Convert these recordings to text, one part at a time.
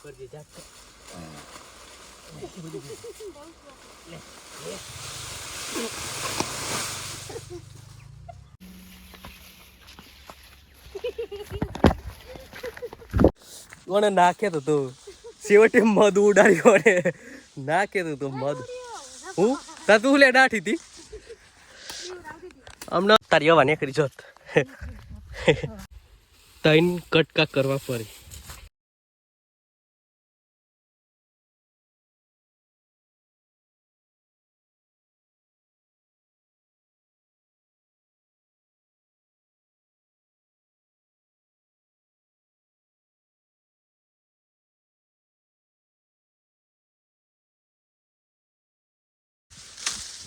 કરજે જાત લે કોને નાખે તો તું છેવટે મધ ઉડાડી કોને નાખે તો તું મધ હું તા તું લે નાઠી હતી હમણાં તારી હવા ને કરી જોત તૈન કટકા કરવા પડી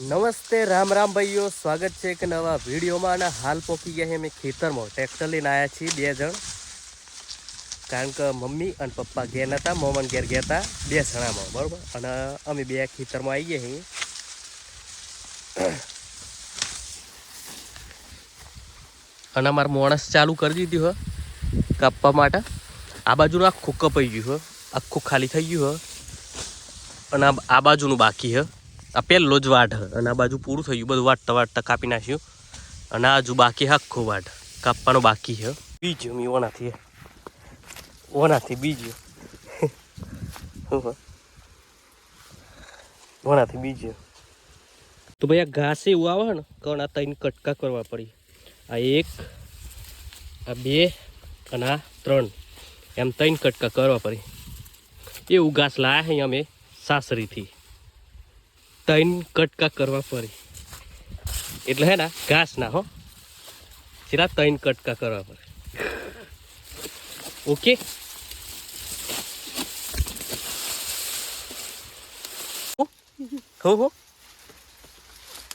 नमस्ते राम राम भाईओ स्वागत है एक नवा वीडियो में અને हाल पहुंची गया है मैं खेतर में ट्रेक्टर લઈને आया छी બે જણ કારણ કે મમ્મી અને પપ્પા ઘેર નતા મોમન ઘેર ગયા હતા બે જણામાં બરોબર અને અમે બે ખેતરમાં આવી ગયા છીએ અને અમાર માણસ ચાલુ કરી દીધી હો કાપવા માટે આ બાજુનું આખું કપાઈ ગયું હો આખું ખાલી થઈ ગયું હો અને આ બાજુનું બાકી હે આ પહેલો જ વાટ અને આ બાજુ પૂરું થઈ ગયું બધું વાટતા વાટતા કાપી નાખ્યું અને આ હજુ બાકી આખો વાટ કાપવાનો બાકી છે બીજું મેં ઓનાથી બીજું ઓનાથી બીજું તો ભાઈ આ ઘાસ એવું આવે ને કારણ આ ત્રણ કટકા કરવા પડી આ એક આ બે અને આ ત્રણ એમ ત્રણ કટકા કરવા પડી એવું ઘાસ લાયા અહીં અમે સાસરીથી ત્રણ કટકા કરવા પડી એટલે હે ને ઘાસ ના હો સીધા ત્રણ કટકા કરવા પડે ઓકે હો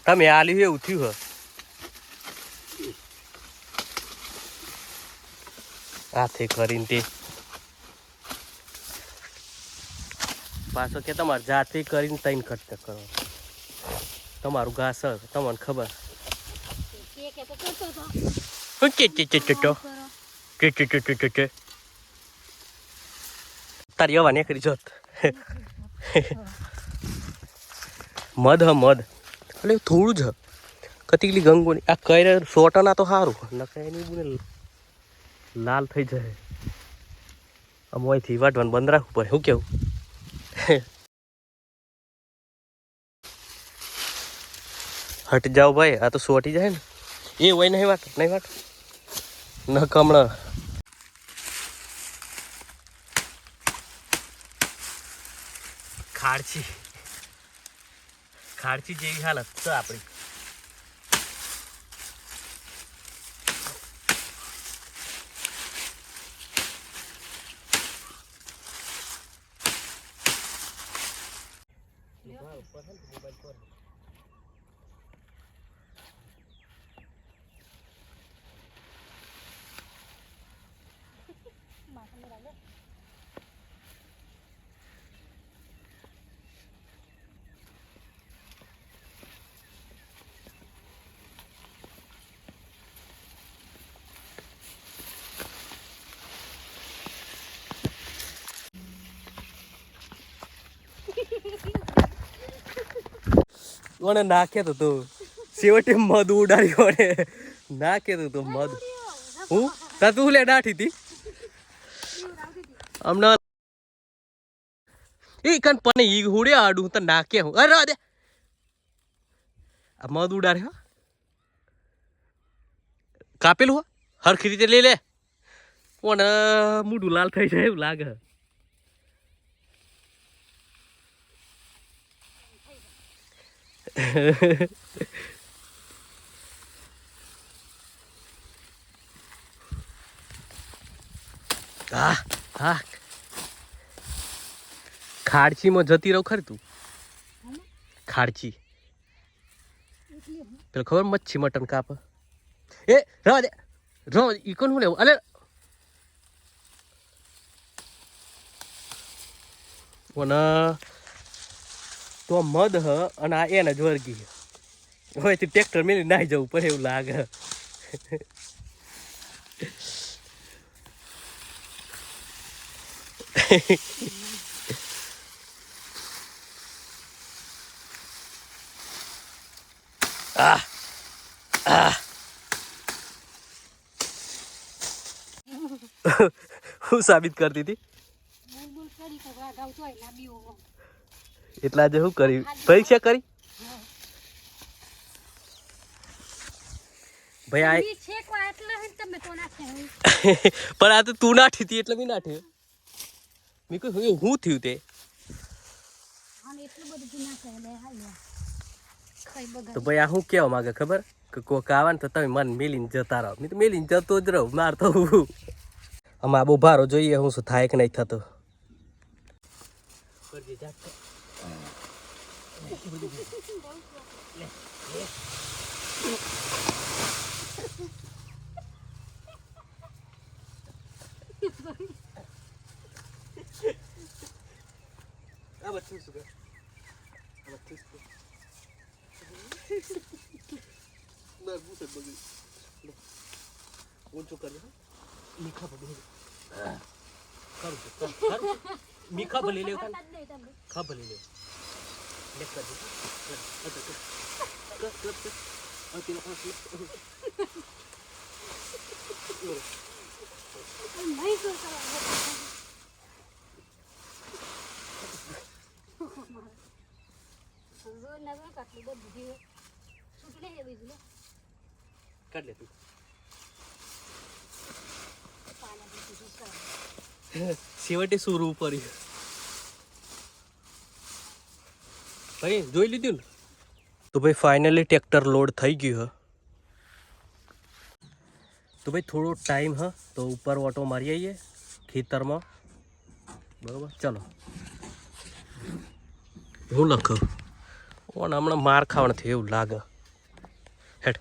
તમે આલ્યું એવું થયું હ હાથે કરીને તે પાછો કે તમારે જાતે કરીને ત્રણ કટકા કરો તમારું ઘાસ તમને ખબર તારી હવા ને કરી જોત મધ મધ એટલે થોડું જ કતીકલી ગંગોની આ કઈ સોટાના તો સારું નકાય એની બોને લાલ થઈ જાય આમ અહીંથી વાટવાનું બંધ રાખવું પડે શું કેવું હટ જાઓ ભાઈ આ તો સોટી જાય ને એ હોય નહીં વાટ ન કમણા ખાડછી જેવી હાલત તો આપણી કોને નાખે તો તું છેવટે મધ ઉડાડી કોને નાખે તો તું મધ હું તા તું લે નાઠી હતી હમણાં એ કન પણ ઈ હુડે આડું તો નાખે હું અરે દે આ મધ ઉડાડે હા કાપેલું હો હરખી રીતે લઈ લે કોને મૂડું લાલ થઈ જાય એવું લાગે હા હા ખાડચીમાં જતી રહું ખરી તું ખાડચી પેલો ખબર મચ્છી મટન કાપ એ રવા દે ઈ કોણ હું લેવું અલે કોને તો મધ હ અને આ એને જ વર્ગી હોય તો ટ્રેક્ટર મેલી નાહી જવું પડે એવું લાગે આ આ હું સાબિત કરતી હતી એટલા જ શું કરી પરીક્ષા કરી ભાઈ આ પણ આ તો તું નાઠી હતી એટલે મેં નાઠી મેં કહ્યું હું થયું તે તો ભાઈ આ શું કહેવા માંગે ખબર કે કોક આવે ને તો તમે મન મેલીને જતા રહો મેં તો મેલીને જતો જ રહું માર તો આમાં બહુ ભારો જોઈએ હું શું થાય કે નહીં થતો મીખા ભલી લેવ ખા ભલી લેવ કાઢ લે તું છેવટે સુરવું પડ્યું ભાઈ જોઈ લીધું ને તો ભાઈ ફાઇનલી ટ્રેક્ટર લોડ થઈ ગયું હ તો ભાઈ થોડો ટાઈમ હ તો ઉપર ઓટો મારી આવીએ ખેતરમાં બરાબર ચલો હું લખું ઓને હમણાં માર ખાવાનું થયું એવું લાગે હેડ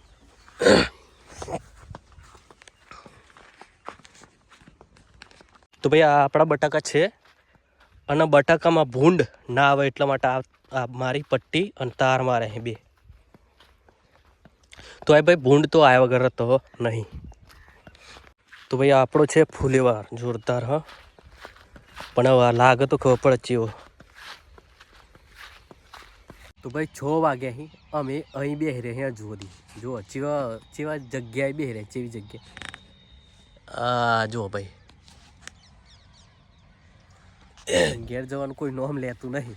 તો ભાઈ આ આપણા બટાકા છે અને બટાકામાં ભૂંડ ના આવે એટલા માટે આ મારી પટ્ટી અને તાર મારે અહીં બે તો આ ભાઈ ભૂંડ તો આવ્યા વગર તો નહીં તો ભાઈ આપણો છે ફૂલેવાર જોરદાર હ પણ હવે લાગે તો ખબર પડે ચેવો તો ભાઈ 6 વાગ્યા અહીં અમે અહીં બેસી રહ્યા જુઓ જુઓ ચેવા જગ્યાએ બેસી રહ્યા ચેવી જગ્યાએ આ જુઓ ભાઈ ઘેર જવાનું કોઈ નોમ લેતું નહીં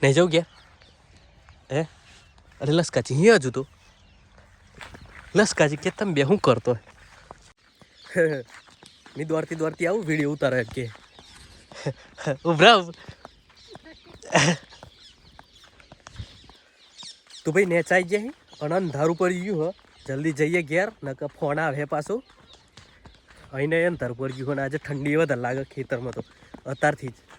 નહીં જવું ઘેર હે અરે લસકાજી અહીં હજુ તો લસકાજી કે તમે બે શું કરતો મેં દોડતી આવું વિડીયો ઉતારે કે ઉભરા તો ભાઈ નેચાઈ ગયા અને અંધારું પડી ગયું હ જલ્દી જઈએ ઘેર નકર ફોન આવે પાછું અહીં અંધારું પડી ગયું અને આજે ઠંડી વધારે લાગે ખેતરમાં તો અત્યારથી જ